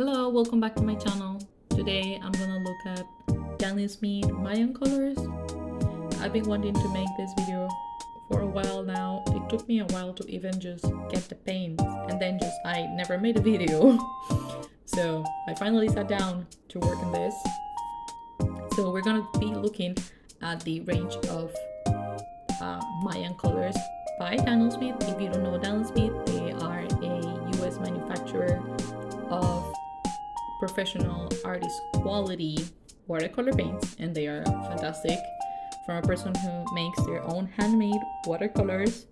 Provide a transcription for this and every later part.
Hello, welcome back to my channel. Today I'm gonna look at Daniel Smith Mayan colors. I've been wanting to make this video for a while now. It took me a while to even just get the paint, and then I never made a video. So I finally sat down to work on this. So we're gonna be looking at the range of Mayan colors by Daniel Smith. If you don't know Daniel Smith, they are a US manufacturer of professional artist quality watercolor paints, and they are fantastic. From a person who makes their own handmade watercolors,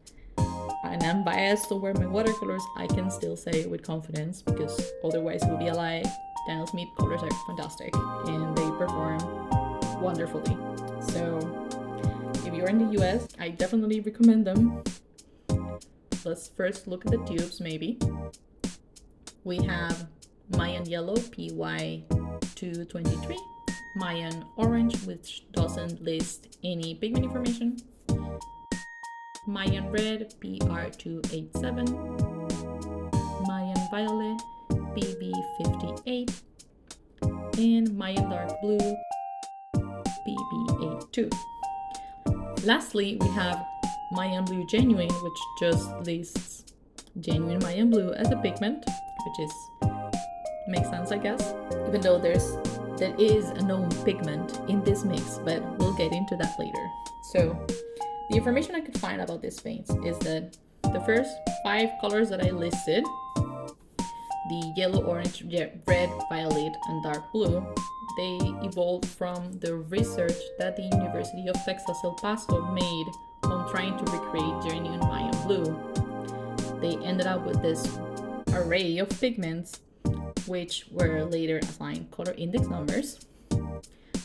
and I'm biased over my watercolors, I can still say with confidence, because otherwise it would be a lie. Daniel Smith colors are fantastic and they perform wonderfully. So if you're in the US, I definitely recommend them. Let's first look at the tubes. Maybe we have Mayan Yellow PY223, Mayan Orange, which doesn't list any pigment information, Mayan Red PR287, Mayan Violet BB58, and Mayan Dark Blue BB82. Lastly, we have Mayan Blue Genuine, which just lists genuine Mayan Blue as a pigment, which is makes sense, I guess, even though there is a known pigment in this mix, but we'll get into that later. So the information I could find about these paints is that the first 5 colors that I listed, the yellow, orange, red, violet, and dark blue, they evolved from the research that the University of Texas El Paso made on trying to recreate genuine Mayan blue. They ended up with this array of pigments, which were later assigned color index numbers.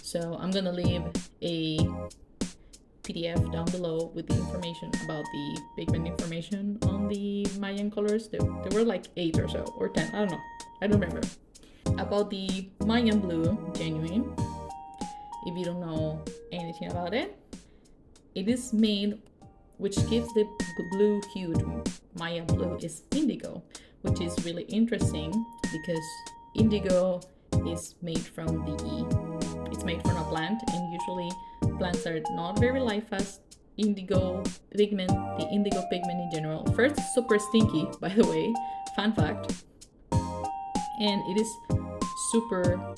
So I'm gonna leave a PDF down below with the information about the pigment information on the Mayan colors. There were like 8 or so, or 10, I don't know, I don't remember. About the Mayan Blue Genuine, if you don't know anything about it, it is made, which gives the blue hue to Mayan Blue is indigo, which is really interesting because indigo is made from a plant, and usually plants are not very life fast. Indigo pigment, the indigo pigment in general, first, it's super stinky, by the way, fun fact, and it is super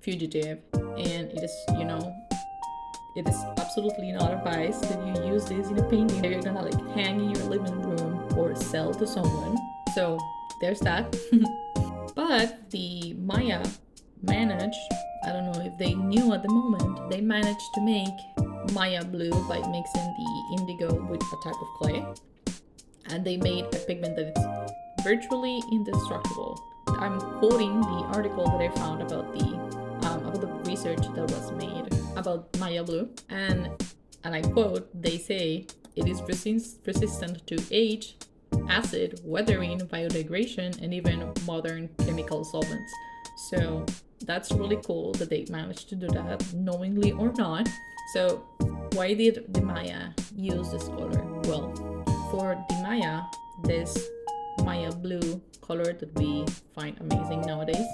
fugitive, and it is, it is absolutely not advised that you use this in a painting that you're gonna like hang in your living room or sell to someone. So there's that. But the Maya managed, I don't know if they knew at the moment, they managed to make Maya blue by mixing the indigo with a type of clay, and they made a pigment that is virtually indestructible. I'm quoting the article that I found about the research that was made about Maya blue, and I quote, they say it is resistant to age, acid, weathering, biodegradation, and even modern chemical solvents. So that's really cool that they managed to do that, knowingly or not. So why did the Maya use this color? Well, for the Maya, this Maya blue color that we find amazing nowadays,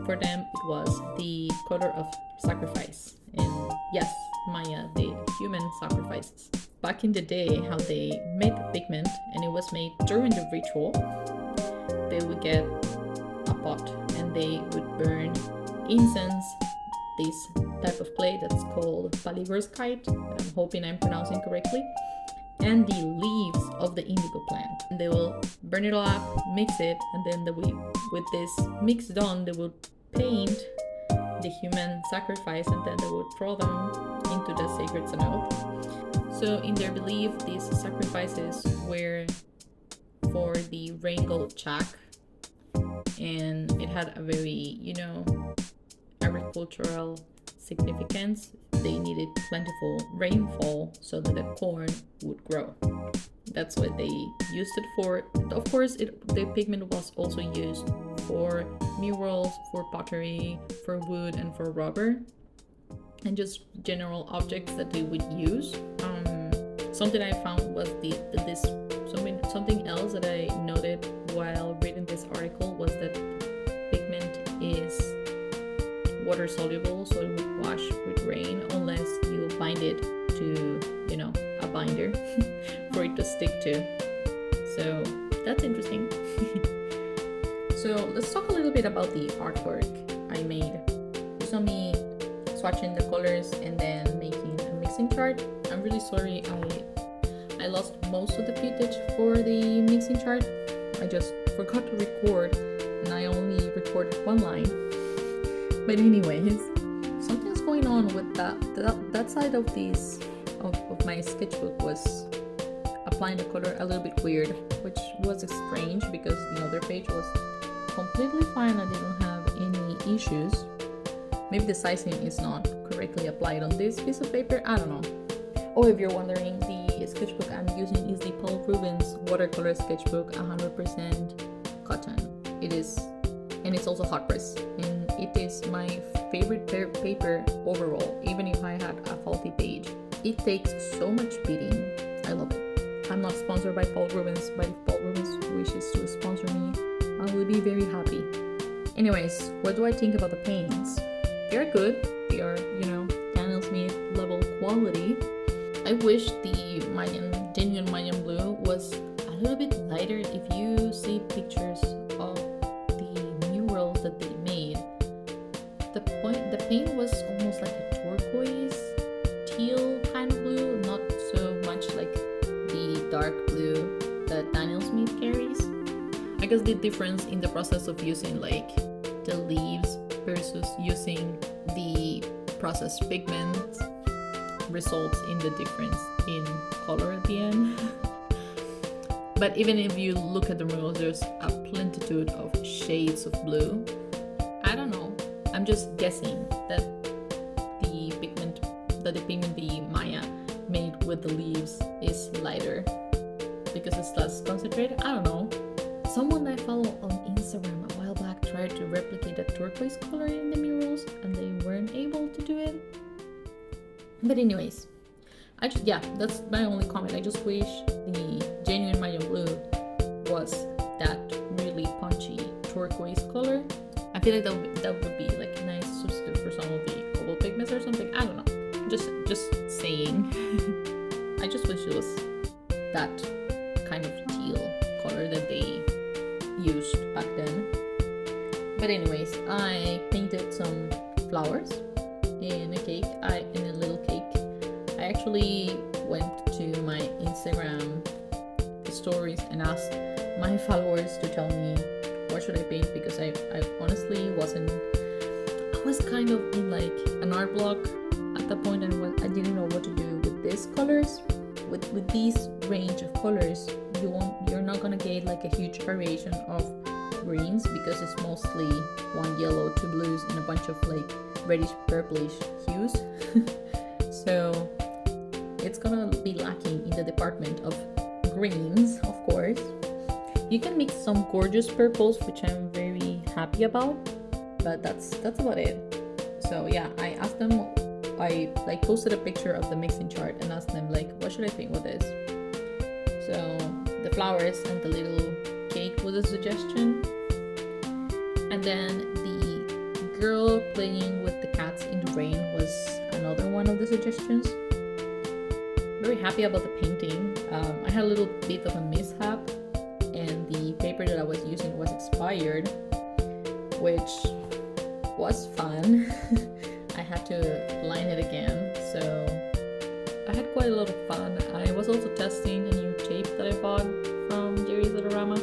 for them it was the color of sacrifice. And yes, Maya did human sacrifices. Back in the day, how they made the pigment, and it was made during the ritual, they would get a pot and they would burn incense, this type of clay that's called paligorskite, I'm hoping I'm pronouncing correctly, and the leaves of the indigo plant. And they will burn it all up, mix it, and then with this mix done, they would paint the human sacrifice, and then they would throw them into the sacred cenote. So in their belief, these sacrifices were for the rain god Chak, and it had a very, agricultural significance. They needed plentiful rainfall so that the corn would grow. That's what they used it for. Of course, the pigment was also used for murals, for pottery, for wood, and for rubber, and just general objects that they would use. Something I found was something else that I noted while reading this article was that pigment water soluble, so it would wash with rain unless you bind it to, you know, a binder for it to stick to. So that's interesting. So let's talk a little bit about the artwork I made. You saw me swatching the colors and then making a mixing chart. I'm really sorry I lost most of the footage for the mixing chart. I just forgot to record and I only recorded one line. But anyways, something's going on with that side of of my sketchbook was applying the color a little bit weird, which was strange because the other page was completely fine. I didn't have any issues. Maybe the sizing is not correctly applied on this piece of paper. I don't know. Oh, if you're wondering, the sketchbook I'm using is the Paul Rubens watercolor sketchbook, 100% cotton. It is, and it's also hot press, and it is my favorite paper overall, even if I had a faulty page. It takes so much beating. I love it. I'm not sponsored by Paul Rubens, but if Paul Rubens wishes to sponsor me, I will be very happy. Anyways, what do I think about the paints? They're good. They are, Daniel Smith level quality. I wish the genuine Mayan blue was a little bit lighter. If you see pictures of the murals that they made, the paint was almost like a turquoise, teal kind of blue, not so much like the dark blue that Daniel Smith carries. I guess the difference in the process of using like the leaves versus using the processed pigments results in the difference in color at the end. But even if you look at the murals, there's a plenitude of shades of blue. I don't know, I'm just guessing that the pigment the Maya made with the leaves is lighter because it's less concentrated. I don't know. Someone I follow on Instagram a while back tried to replicate that turquoise color in the murals and they weren't able to do it. But anyways, that's my only comment. I just wish the genuine Mayan blue was that really punchy turquoise color. I feel like that would be like a nice substitute for some of the cobalt pigments or something. I don't know. Just saying. I just wish it was that kind of teal color that they used back then. But anyways, I painted some flowers in a little cake. I actually went to my Instagram stories and asked my followers to tell me what should I paint, because I honestly I was kind of in like an art block at the point, and I didn't know what to do with these colors. With these range of colors, you're not gonna get like a huge variation of greens because it's mostly one yellow, two blues, and a bunch of like reddish purplish hues. So it's gonna be lacking in the department of greens, of course. You can mix some gorgeous purples, which I'm very happy about, but that's about it. So yeah, I asked them, I like posted a picture of the mixing chart and asked them like, what should I paint with this? So the flowers and the little cake was a suggestion, and then the girl playing with the cats in the rain was another one of the suggestions. Very happy about the painting. I had a little bit of a mishap, and the paper that I was using was expired, which was fun. I had to line it again, so I had quite a lot of fun. I was also testing a new tape that I bought from Jerry's Adorama,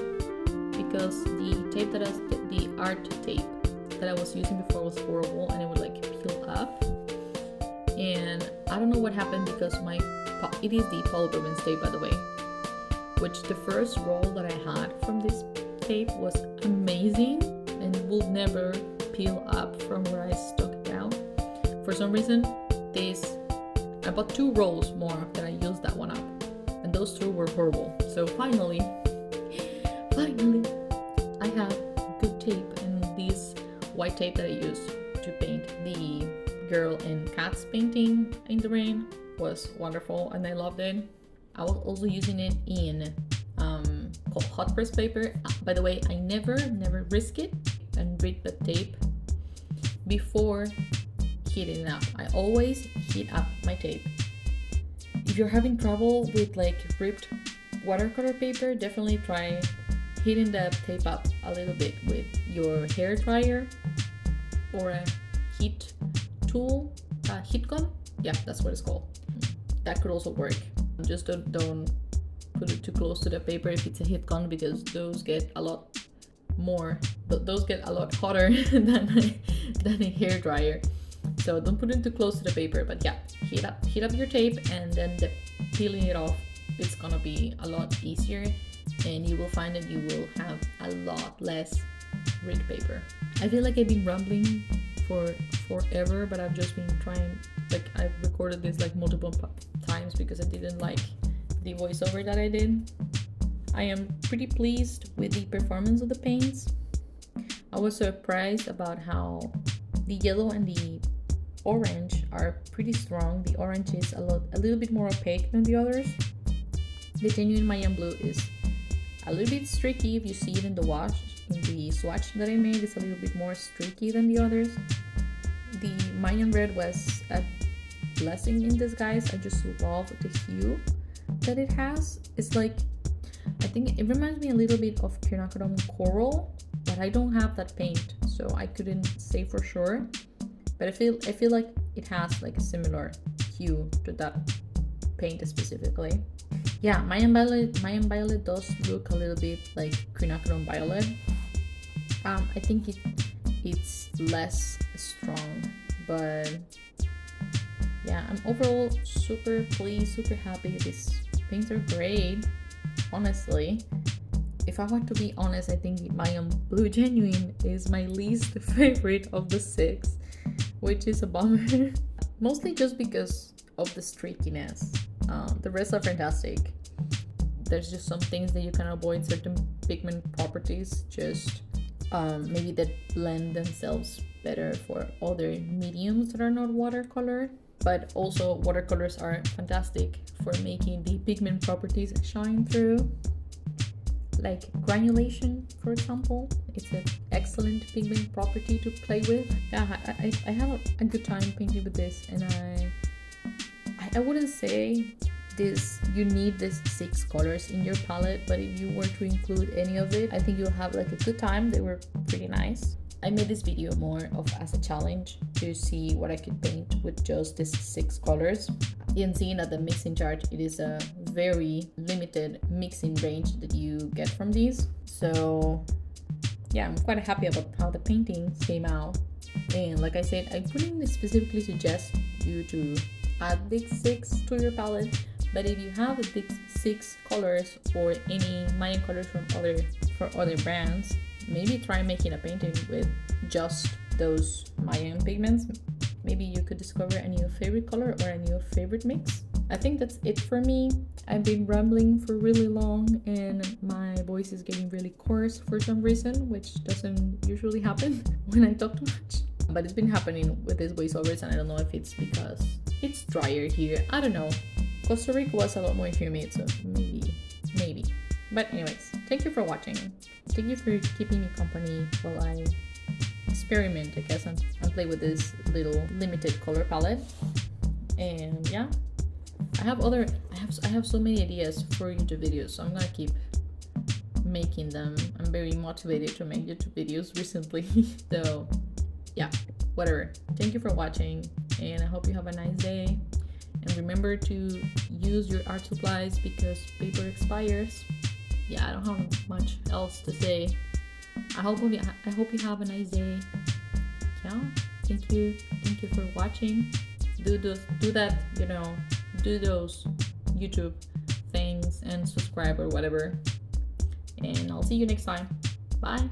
because the art tape that I was using before was horrible and it would like peel up. And I don't know what happened, because it is the Paul Rubens tape, by the way, which the first roll that I had from this tape was amazing and will never peel up from where I stuck it down. For some reason, I bought 2 rolls more after I used that one up, and those 2 were horrible. So finally, I have good tape, and this white tape that I used to paint the girl and cats painting in the rain was wonderful, and I loved it. I was also using it in hot press paper. By the way, I never risk it and break the tape, before heating it up. I always heat up my tape. If you're having trouble with like ripped watercolor paper, definitely try heating the tape up a little bit with your hair dryer or a heat tool, heat gun. Yeah, that's what it's called. That could also work. Just don't put it too close to the paper if it's a heat gun, because those get a lot hotter than a hair dryer. So don't put it too close to the paper. But yeah, heat up your tape, and then peeling it off, it's gonna be a lot easier, and you will find that you will have a lot less ripped paper. I feel like I've been rambling for forever, but I've just been trying, like I've recorded this like multiple times because I didn't like the voiceover that I did. I am pretty pleased with the performance of the paints. I was surprised about how the yellow and the orange are pretty strong. The orange is a little bit more opaque than the others. The genuine Mayan blue is a little bit streaky. If you see it in the swatch that I made, it's a little bit more streaky than the others. The Mayan red was a blessing in disguise. I just love the hue that it has. It's like, I think it reminds me a little bit of quinacridone coral, but I don't have that paint, so I couldn't say for sure. But I feel like it has like a similar hue to that paint specifically. Yeah, Mayan violet does look a little bit like quinacridone violet. I think it's less strong, but yeah, I'm overall super pleased, super happy. These paints are great. Honestly, if I want to be honest, I think the Mayan Blue Genuine is my least favorite of the 6, which is a bummer. Mostly just because of the streakiness. The rest are fantastic. There's just some things that you can avoid, certain pigment properties, just maybe that blend themselves better for other mediums that are not watercolor. But also watercolors are fantastic for making the pigment properties shine through. Like granulation, for example, it's an excellent pigment property to play with. Yeah, I have a good time painting with this, and I wouldn't say you need these 6 colors in your palette, but if you were to include any of it, I think you'll have like a good time. They were pretty nice. I made this video more of as a challenge to see what I could paint with just these 6 colors. And seeing at the mixing chart, it is a very limited mixing range that you get from these. So yeah, I'm quite happy about how the paintings came out. And like I said, I wouldn't specifically suggest you to add these 6 to your palette, but if you have these 6 colors or any Mayan colors from other brands, maybe try making a painting with just those Mayan pigments. Maybe you could discover a new favorite color or a new favorite mix. I think that's it for me. I've been rambling for really long and my voice is getting really coarse for some reason, which doesn't usually happen when I talk too much. But it's been happening with these voiceovers, and I don't know if it's because it's drier here. I don't know. Costa Rica was a lot more humid, so maybe. But anyways, thank you for watching. Thank you for keeping me company while I experiment, I guess, and play with this little limited color palette. And yeah, I have so many ideas for YouTube videos, so I'm gonna keep making them. I'm very motivated to make YouTube videos recently. So yeah, whatever. Thank you for watching, and I hope you have a nice day. And remember to use your art supplies because paper expires. Yeah, I don't have much else to say. I hope you have a nice day. Yeah, thank you for watching. Do those YouTube things and subscribe or whatever. And I'll see you next time. Bye.